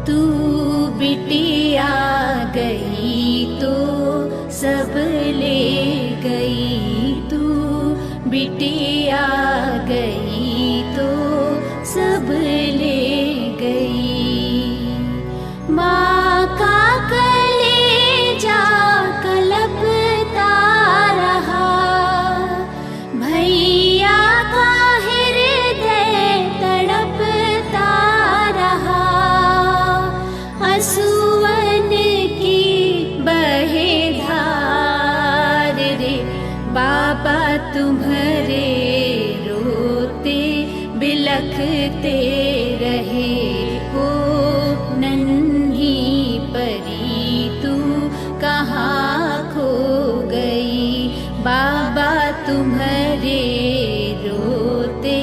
तू बिटिया गई तो सब ले गई, तू बिटिया गई तो सब ले गई। माँ का कलेजा कलपता रहा, भैया का हृदय तड़पता रहा। आंसुअन की बहे धार रे, बाबा तुम्हारे रोते बिलखते रहे। ओ नन्ही परी तू कहाँ खो गई, बाबा तुम्हारे रोते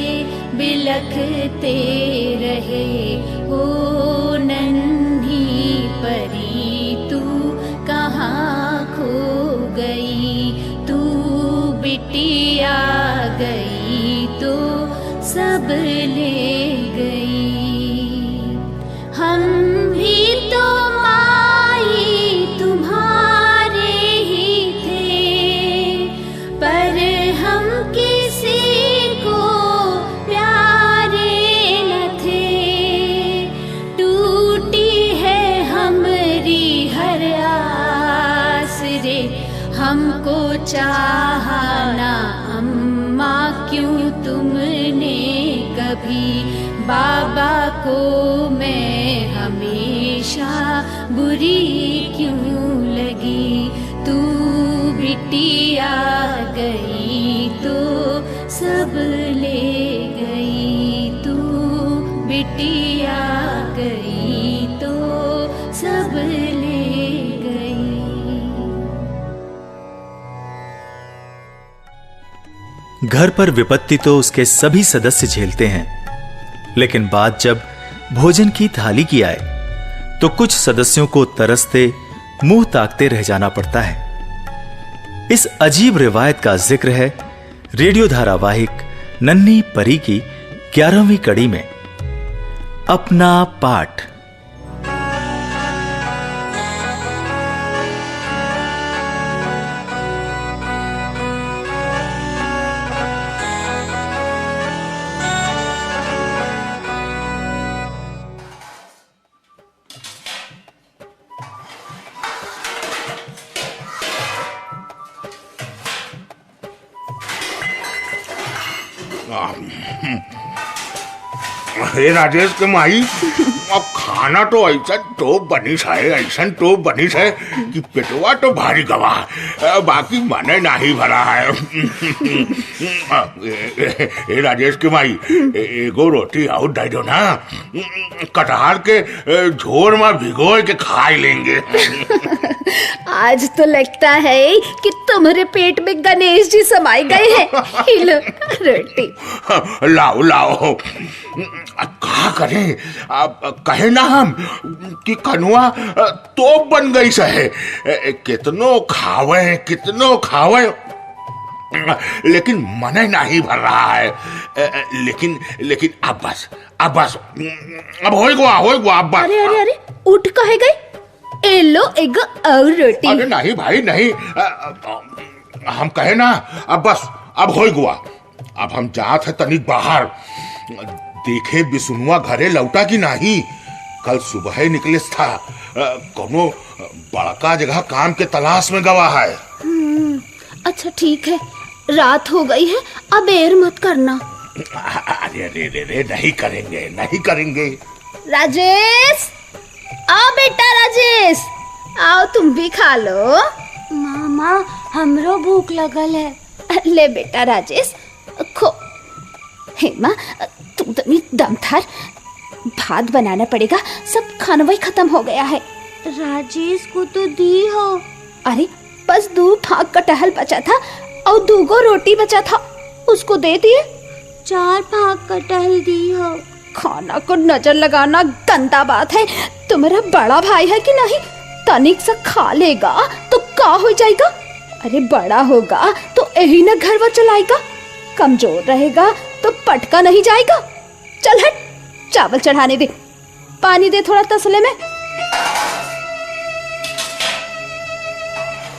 बिलखते रहे। ओ नन्ही परी तू कहाँ खो गई, तू बिटिया गई तो सब ले गई। हम भी तो माई तुम्हारे ही थे, पर हम किसी को प्यारे न थे। टूटी है हमारी हर आस रे, हमको चाहा ना अम्मा क्यों तुमने कभी। बाबा को मैं हमेशा बुरी क्यों लगी, तू बिटिया गई तो सब ले गई, तू बिटिया गई तो सब ले गई। घर पर विपत्ति तो उसके सभी सदस्य झेलते हैं, लेकिन बात जब भोजन की थाली की आए तो कुछ सदस्यों को तरसते मुंह ताकते रह जाना पड़ता है। इस अजीब रिवायत का जिक्र है रेडियो धारावाहिक नन्ही परी की 11वीं कड़ी में। अपना पाठ। अरे राजेश के माई, अब खाना तो ऐसा टोप बनिस है, ऐसा टोप बनिस है कि पेटवा तो भारी गवा, बाकी मन नहीं भरा है। ए राजेश के माई, एगो रोटी और दे दो ना, कटहल के झोर में भिगो के खा लेंगे। आज तो लगता है कि तुम्हारे पेट में गणेश जी समाये गए हैं। हिलो रोटी। लाओ लाओ। क्या करें, अब कहे ना हम कि कनुआ तो बन गई सहे, कितनो खावे लेकिन मन नहीं भर रहा है। लेकिन अब बस अब होई गवा अब बस। अरे उठ कहे गए, ए लो एक और रोटी। अरे नहीं भाई नहीं, हम कहे ना अब बस अब होई गवा। अब हम जात है तनिक बाहर, देखे बिसुनुआ घरे लौटा कि नहीं। कल सुबह ही निकले था, कोनो बड़का जगह काम के तलाश में गवा है। अच्छा ठीक है, रात हो गई है, अब देर मत करना। अरे नहीं करेंगे। राजेश, आओ बेटा राजेश, आओ तुम भी खा लो। मामा हमरो भूख लगल है। ले बेटा राजेश खो। हेमा तुम तो दम थार, भात बनाना पड़ेगा, सब खाना वही खत्म हो गया है। राजेश को तो दी हो। अरे बस 2 भाग कटहल बचा था और 2 रोटी बचा था, उसको दे दिए। 4 भाग कटहल दी हो। खाना को नजर लगाना गंदा बात है। तुम्हारा बड़ा भाई है कि नहीं, तनिक सा खा लेगा तो का हो जाएगा। अरे बड़ा होगा तो यही ना घर वर चलाएगा, कमजोर रहेगा तो पटका नहीं जाएगा। चल हट, चावल चढ़ाने दे। पानी दे थोड़ा तसले में।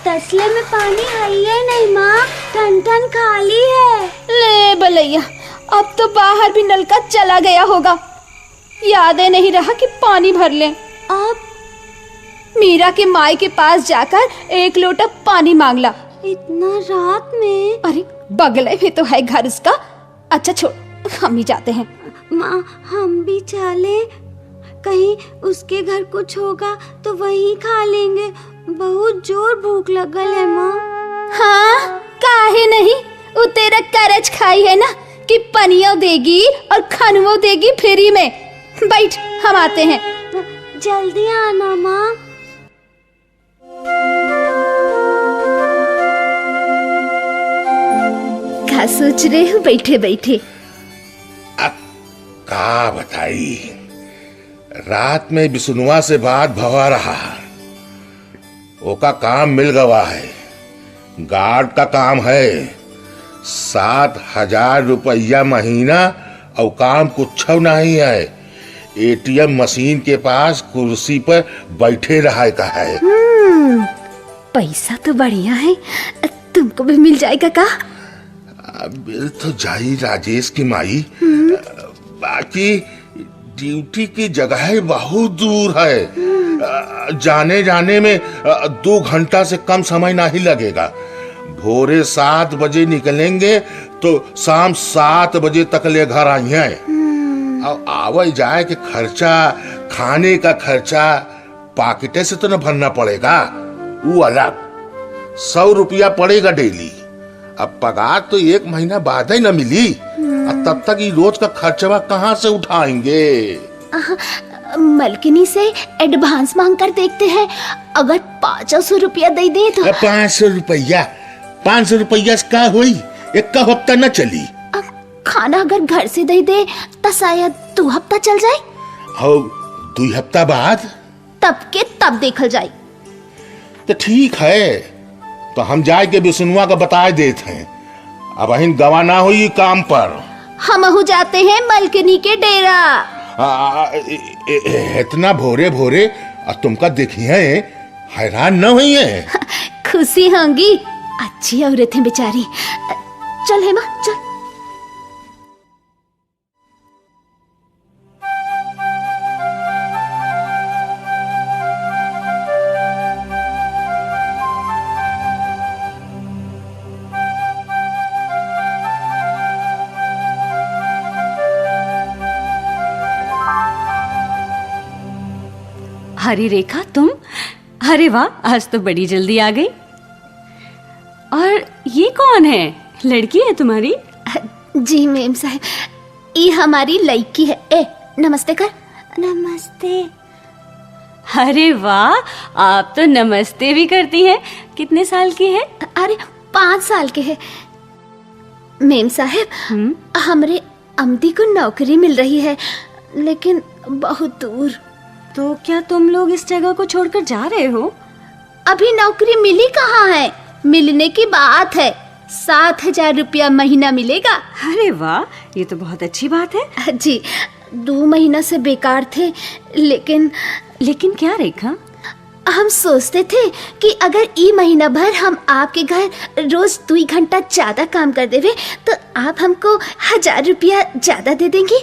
तसले में पानी है ही नहीं माँ, टन खाली है। ले बलैया, अब तो बाहर भी नल का चला गया होगा, यादें नहीं रहा कि पानी भर लें। अब मीरा के माई के पास जाकर 1 लोटा पानी मांग ला। इतना रात में? अरे बगले में तो है घर उसका। अच्छा छोड़, हम ही जाते हैं। माँ हम भी चले, कहीं उसके घर कुछ होगा तो वहीं खा लेंगे, बहुत जोर भूख लगल है माँ। हाँ काहे नहीं, वो तेरा करज खाई है ना कि पनियो देगी और खनवो देगी फ्री में। बैठ, हम आते हैं। जल्दी आना माँ। क्या सोच रहे हो बैठे बैठे? अब का बताई, रात में बिसुनुआ से बात भवा रहा, ओका काम मिल गवा है, गार्ड का काम है। 7,000 रुपया महीना और काम कुछ नहीं है। एटीएम मशीन के पास कुर्सी पर बैठे रहा का है। पैसा तो बढ़िया है, तुमको भी मिल जाएगा का? मिल तो जाई राजेश की माई, बाकी ड्यूटी की जगह बहुत दूर है। जाने जाने में 2 घंटा से कम समय नहीं लगेगा। भोरे 7 बजे निकलेंगे तो शाम 7 बजे तक ले घर आइए। और आवे जाए के खर्चा, खाने का खर्चा पॉकेटे से तो न भरना पड़ेगा, वो अलग 100 रुपया पड़ेगा डेली। अब पगार तो 1 महीना बाद ही न मिली, तब तक ये रोज का खर्चवा कहाँ से उठाएंगे? मलकिनी से एडवांस मांग कर देखते हैं, अगर 500 रुपया दे दे तो। 500 रुपया? 500 रुपया से का हुई? 1 हफ्ता न चली। खाना अगर घर से दे दे तो शायद 2 हफ्ता चल जाए। और 2 हफ्ता बाद? तब के तब देखल जाए। तो ठीक है, तो हम जाए के बिसुनुआ का बता देते हैं। अब अहिन गवा ना हुई काम पर। हम हो जाते हैं मलकिनी के डेरा। इतना भोरे भोरे तुमका देखी है, हैरान न हुई है? खुशी होंगी, अच्छी औरत है बेचारी। चल हेमा चल। अरे रेखा तुम, अरे वाह, आज तो बड़ी जल्दी आ गई। और ये कौन है? लड़की है तुम्हारी? जी मैम साहब, ये हमारी लड़की है। ए नमस्ते कर। नमस्ते। अरे वाह, आप तो नमस्ते भी करती हैं। कितने साल की है? अरे 5 साल के है मैम साहब। हमरे अमदी को नौकरी मिल रही है, लेकिन बहुत दूर। तो क्या तुम लोग इस जगह को छोड़कर जा रहे हो? अभी नौकरी मिली कहाँ है, मिलने की बात है। 7,000 रुपया महीना मिलेगा। अरे वाह, ये तो बहुत अच्छी बात है। जी 2 महीना से बेकार थे, लेकिन क्या रेखा? हम सोचते थे कि अगर ई महीना भर हम आपके घर रोज 2 घंटा ज्यादा काम कर देवे तो आप हमको 1,000 रुपया ज्यादा दे देंगी।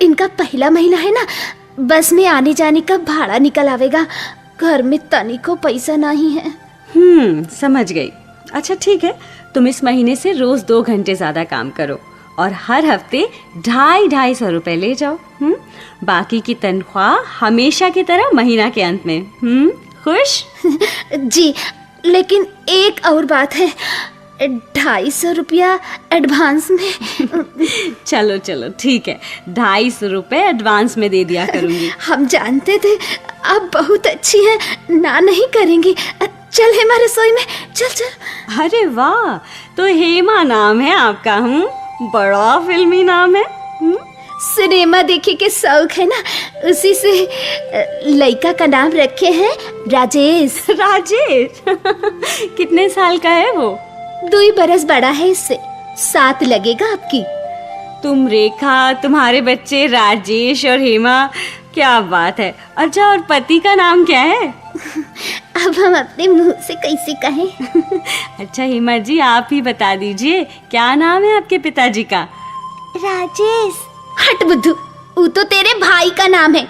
इनका पहला महीना है ना, बस में आने जाने का भाड़ा निकल आवेगा, घर में तनी को पैसा नहीं है। समझ गई। अच्छा ठीक है, तुम इस महीने से रोज 2 घंटे ज्यादा काम करो और हर हफ्ते 250 रुपए ले जाओ। बाकी की तनख्वाह हमेशा की तरह महीना के अंत में। खुश? जी, लेकिन एक और बात है, 250 रुपया एडवांस में। चलो चलो ठीक है, 250 रुपए एडवांस में दे दिया करूंगी। हम जानते थे आप बहुत अच्छी हैं, ना नहीं करेंगी। चल हेमा रसोई में, चल चल। अरे वाह, तो हेमा नाम है आपका? बड़ा फिल्मी नाम है। सिनेमा देखने के शौक है ना, उसी से लड़का का नाम रखे हैं राजेश। राजेश? कितने साल का है वो? 2 बरस बड़ा है इससे, 7 लगेगा आपकी। तुम रेखा, तुम्हारे बच्चे राजेश और हेमा, क्या बात है। अच्छा, और पति का नाम क्या है? अब हम अपने मुंह से कैसे कहें? अच्छा हेमा जी, आप ही बता दीजिए, क्या नाम है आपके पिताजी का? राजेश। हट बुद्धू, वो तो तेरे भाई का नाम है।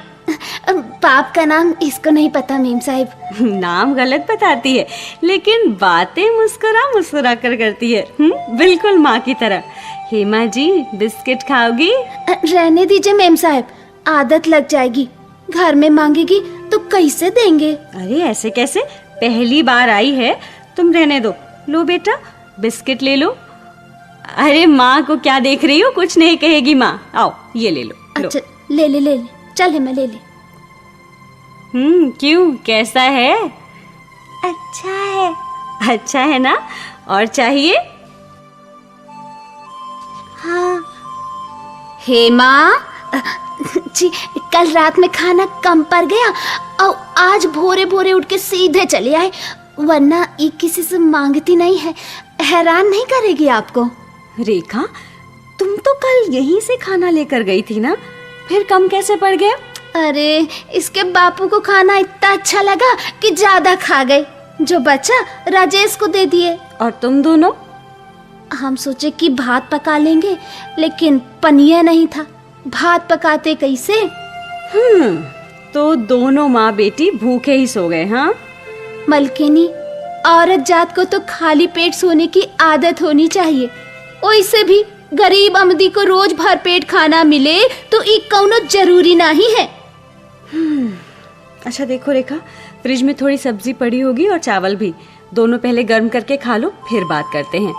बाप का नाम इसको नहीं पता मेम साहिब। नाम गलत बताती है, लेकिन बातें मुस्कुरा मुस्कुरा कर करती है, बिल्कुल माँ की तरह। हेमा जी, बिस्किट खाओगी? रहने दीजिए मेम साहिब, आदत लग जाएगी। घर में मांगेगी तो कैसे देंगे? अरे ऐसे कैसे, पहली बार आई है, तुम रहने दो। लो बेटा, बिस्किट ले लो। अरे माँ को क्या देख रही हो, कुछ नहीं कहेगी माँ। आओ ये ले लो, लो। अच्छा ले ले, चल हेमा ले ले। क्यों, कैसा है? अच्छा है। अच्छा है ना? और चाहिए? हाँ। हेमा जी, कल रात में खाना कम पड़ गया और आज भोरे भोरे उठ के सीधे चले आए, वरना ये किसी से मांगती नहीं है। हैरान नहीं करेगी आपको? रेखा, तुम तो कल यहीं से खाना लेकर गई थी ना, फिर कम कैसे पड़ गया? अरे इसके बापू को खाना इतना अच्छा लगा कि ज्यादा खा गए, जो बचा राजेश को दे दिए। और तुम दोनों? हम सोचे कि भात पका लेंगे, लेकिन पनिया नहीं था, भात पकाते कैसे? तो दोनों माँ बेटी भूखे ही सो गए। हाँ मलकिनी, औरत जात को तो खाली पेट सोने की आदत होनी चाहिए। वैसे भी गरीब अमदी को रोज भर पेट खाना मिले तो ये कौनो जरूरी नहीं है। अच्छा देखो रेखा, फ्रिज में थोड़ी सब्जी पड़ी होगी और चावल भी, दोनों पहले गर्म करके खा लो, फिर बात करते हैं।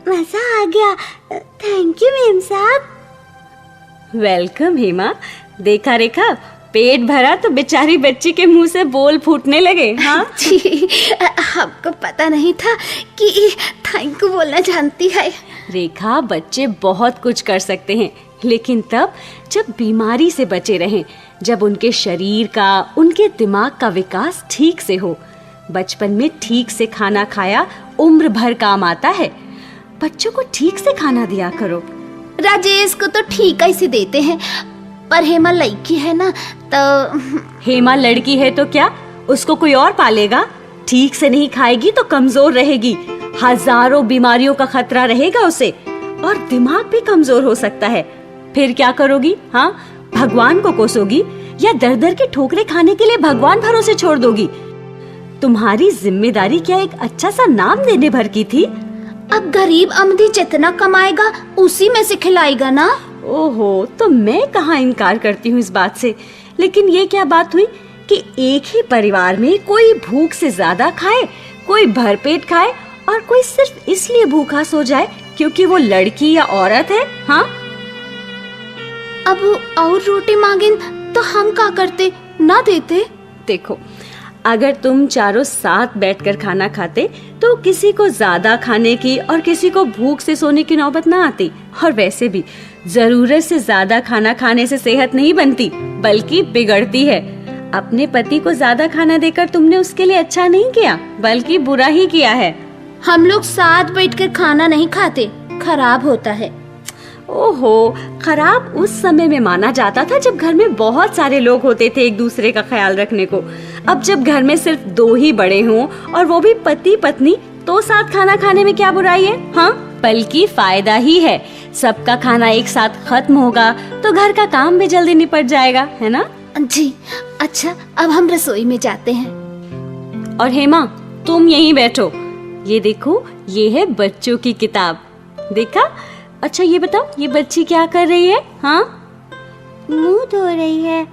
मजा आ गया। थैंक यू मेम साहब। वेलकम हेमा। देखा रेखा, पेट भरा तो बेचारी बच्ची के मुंह से बोल फूटने लगे। हाँ जी, हमको पता नहीं था कि थैंक यू बोलना जानती है। रेखा, बच्चे बहुत कुछ कर सकते हैं, लेकिन तब जब बीमारी से बचे रहें, जब उनके शरीर का, उनके दिमाग का विकास ठीक से हो। बचपन में ठीक से खाना खाया उम्र भर काम आता है। बच्चों को ठीक से खाना दिया करो। राजेश को तो ठीक ऐसे देते हैं, पर हेमा लड़की है ना, तो हेमा लड़की है तो क्या, उसको कोई और पालेगा? ठीक से नहीं खाएगी तो कमजोर रहेगी, हजारों बीमारियों का खतरा रहेगा उसे, और दिमाग भी कमजोर हो सकता है। फिर क्या करोगी? हाँ, भगवान को कोसोगी या दर दर के ठोकरे खाने के लिए भगवान भरोसे छोड़ दोगी? तुम्हारी जिम्मेदारी क्या एक अच्छा सा नाम देने भर की थी? अब गरीब अमदी जितना कमाएगा उसी में से खिलाएगा ना। ओहो, तो मैं कहाँ इनकार करती हूँ इस बात से, लेकिन ये क्या बात हुई कि एक ही परिवार में कोई भूख से ज्यादा खाए, कोई भरपेट खाए, और कोई सिर्फ इसलिए भूखा सो जाए क्योंकि वो लड़की या औरत है। हाँ, अब वो और रोटी मांगे तो हम क्या करते, ना देते? देखो, अगर तुम चारों साथ बैठकर खाना खाते तो किसी को ज्यादा खाने की और किसी को भूख से सोने की नौबत ना आती। और वैसे भी जरूरत से ज्यादा खाना खाने से सेहत नहीं बनती, बल्कि बिगड़ती है। अपने पति को ज्यादा खाना देकर तुमने उसके लिए अच्छा नहीं किया, बल्कि बुरा ही किया है। हम लोग साथ बैठकर खाना नहीं खाते, खराब होता है। ओहो, खराब उस समय में माना जाता था जब घर में बहुत सारे लोग होते थे एक दूसरे का ख्याल रखने को। अब जब घर में सिर्फ 2 ही बड़े हों, और वो भी पति पत्नी, तो साथ खाना खाने में क्या बुराई है? हाँ, बल्कि फायदा ही है। सबका खाना एक साथ खत्म होगा तो घर का काम भी जल्दी निपट जाएगा, है ना? जी, अच्छा अब हम रसोई में जाते हैं। और हेमा, तुम यहीं बैठो। ये देखो, ये है बच्चों की किताब, देखा? अच्छा ये बताओ, ये बच्ची क्या कर रही है? हाँ, मुंह धो रही है।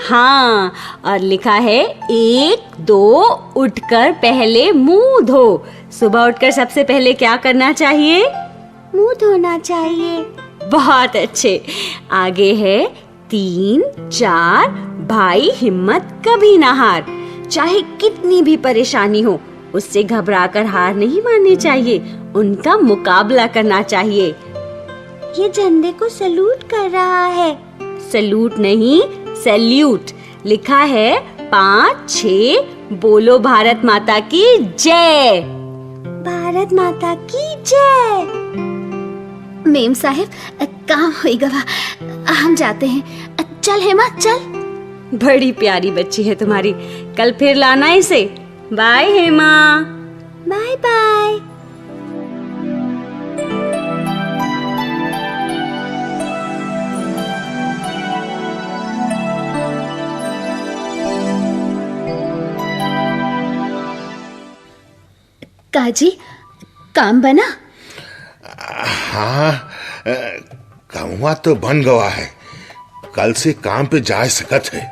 हाँ, और लिखा है 1 2 उठकर पहले मुंह धो। सुबह उठकर सबसे पहले क्या करना चाहिए? मुंह धोना चाहिए। बहुत अच्छे। आगे है 3 4 भाई हिम्मत कभी ना हार। चाहे कितनी भी परेशानी हो, उससे घबराकर हार नहीं माननी चाहिए, उनका मुकाबला करना चाहिए। ये झंडे को सैल्यूट कर रहा है। सैल्यूट नहीं, सैल्यूट लिखा है। 5 6 बोलो भारत माता की जय। भारत माता की जय। मेम साहब काम होएगा वा, हम जाते हैं। चल हेमा चल। बड़ी प्यारी बच्ची है तुम्हारी, कल फिर लाना इसे। बाय हेमा। Bye bye. काजी काम बना? हाँ, कमवा तो बन गवा है, कल से काम पे जा सकत है।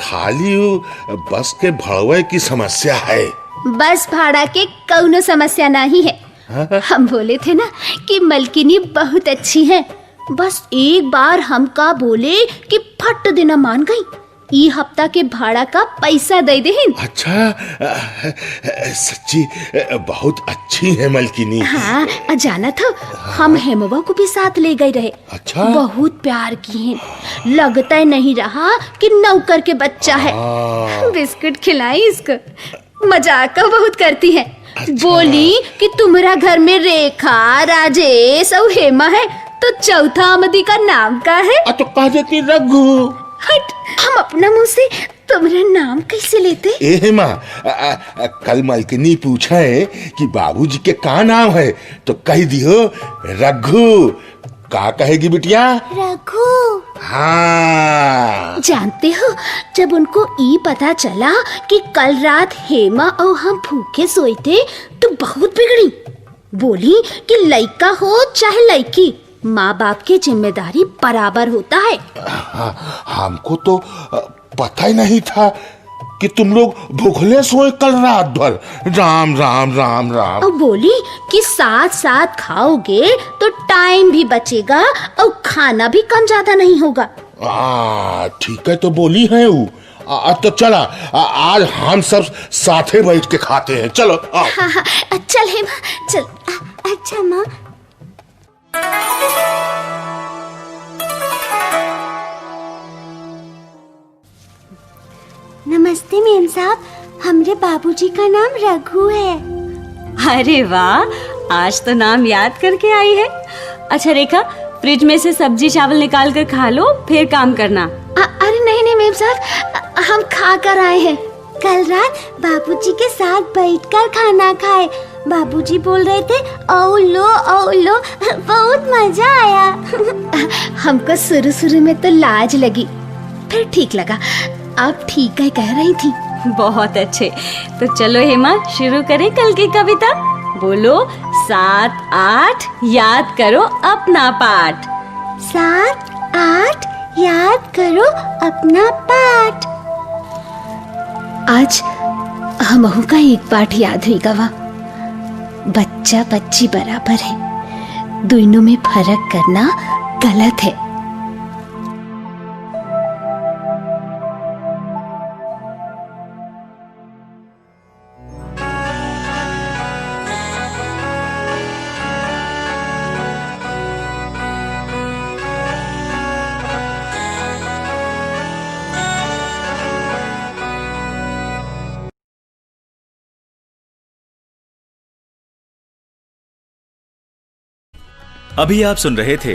खाली वो बस के भड़वे की समस्या है। बस भाड़ा के कौनो समस्या नहीं है। हम बोले थे ना कि मलकिनी बहुत अच्छी है, बस एक बार हमका बोले कि फट देना मान गई। ई हफ्ता के भाड़ा का पैसा दे देहिन। अच्छा, सच्ची बहुत अच्छी है मलकिनी। हाँ, जाना था हम हेमवा को भी साथ ले गए रहे। अच्छा? बहुत प्यार की हैं, लगता नहीं रहा कि नौकर के बच्चा है। बिस्कुट खिलाई इसको, मजाक बहुत करती है। अच्छा। बोली कि तुम्हारा घर में रेखा, राजेश और हेमा है, तो चौथा आमदी का नाम का है? तो कह देती रघु। हट, हम अपना मुंह से तुम्हारा नाम कैसे लेते? ए माँ, कल मलकिनी पूछा है कि बाबूजी के का नाम है, तो कह दियो रघु। का कहेगी बिटिया? रघु। हाँ। जानते हो, जब उनको ई पता चला कि कल रात हेमा और हम भूखे सोए थे तो बहुत बिगड़ी। बोली कि लड़का हो चाहे लड़की, माँ बाप की जिम्मेदारी बराबर होता है। हमको तो पता ही नहीं था कि तुम लोग भूखले सोए कल रात भर। राम राम राम राम। और बोली कि साथ साथ खाओगे तो टाइम भी बचेगा और खाना भी कम ज्यादा नहीं होगा। ठीक है, तो बोली है वो। तो चला, आज हम सब साथे बैठ के खाते हैं। चलो आओ। हाँ हाँ, चल हेमा चल। अच्छा माँ। नमस्ते मेम साहब, हमरे बाबूजी का नाम रघु है। अरे वाह, आज तो नाम याद करके आई है। अच्छा रेखा, फ्रिज में से सब्जी चावल निकाल कर खा लो, फिर काम करना। अरे नहीं नहीं मेम साहब, हम खा कर आए हैं। कल रात बाबूजी के साथ बैठकर खाना खाए। बाबूजी बोल रहे थे ओ लो, बहुत मजा आया। हमको शुरू में तो लाज लगी, फिर ठीक लगा। आप ठीक है कह रही थी। बहुत अच्छे, तो चलो हेमा शुरू करें कल की कविता। बोलो 7 8 याद करो अपना पाठ। 7 8 याद करो अपना पाठ। आज हमहू का एक पाठ याद हुई गवा। बच्चा बच्ची बराबर है, दोनों में फर्क करना गलत है। अभी आप सुन रहे थे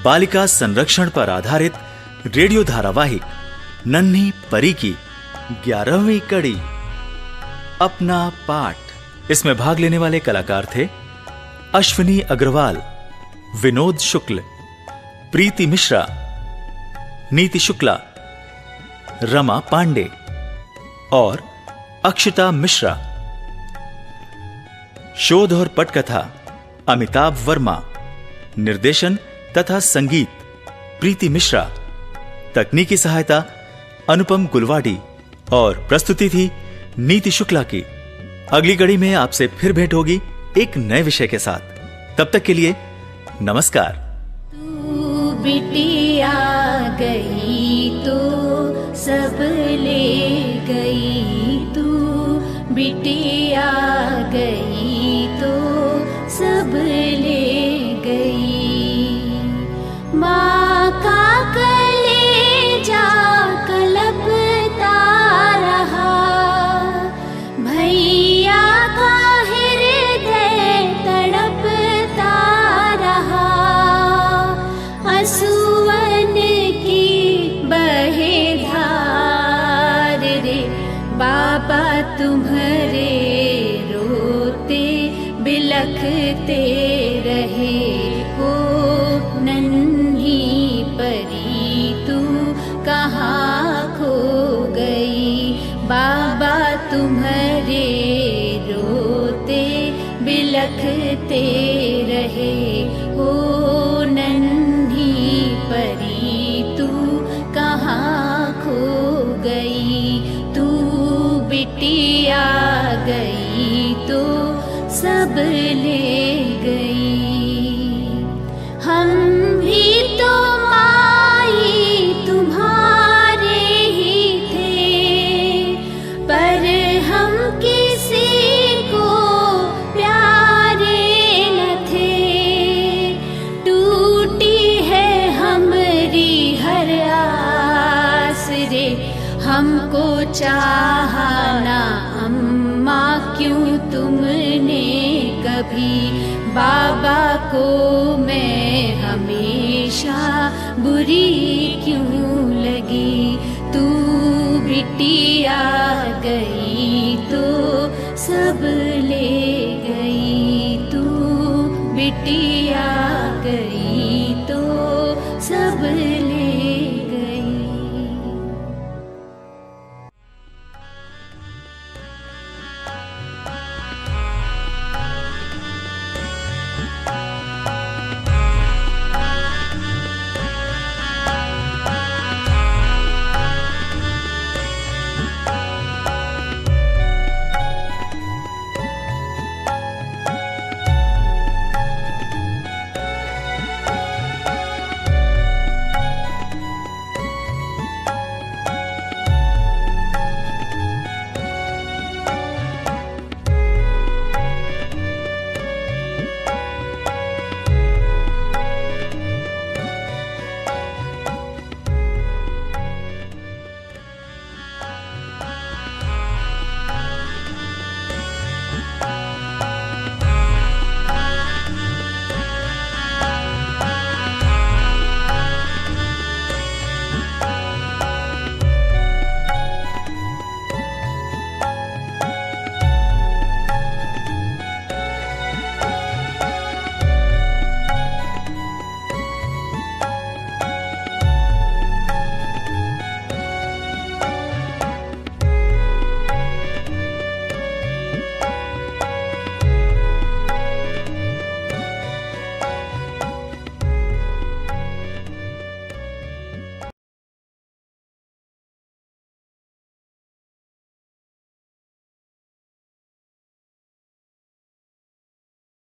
बालिका संरक्षण पर आधारित रेडियो धारावाहिक नन्ही परी की 11वीं कड़ी अपना पाठ। इसमें भाग लेने वाले कलाकार थे अश्विनी अग्रवाल, विनोद शुक्ल, प्रीति मिश्रा, नीति शुक्ला, रमा पांडे और अक्षिता मिश्रा। शोध और पटकथा अमिताभ वर्मा। निर्देशन तथा संगीत प्रीति मिश्रा। तकनीकी सहायता अनुपम गुलवाडी और प्रस्तुति थी नीति शुक्ला की। अगली कड़ी में आपसे फिर भेंट होगी एक नए विषय के साथ। तब तक के लिए नमस्कार। तू बिटिया गई तो सब ले गई, तू बिटिया गई तो सब ले गई। बिलखते रहे। ओ नन्ही परी तू कहाँ खो गई, बाबा तुम्हारे रोते बिलखते रहे। ओ नन्ही परी तू कहाँ खो गई, तू बिटिया गई तो सब ले गई। हम भी तो माई तुम्हारे ही थे, पर हम किसी को प्यारे न थे। टूटी है हमारी हर आस रे, हमको चाहना अम्मा क्यों तुमने कभी, बाबा को मैं हमेशा बुरी क्यों लगी। तू बिटिया गई तो सब ले गई, तू बिटिया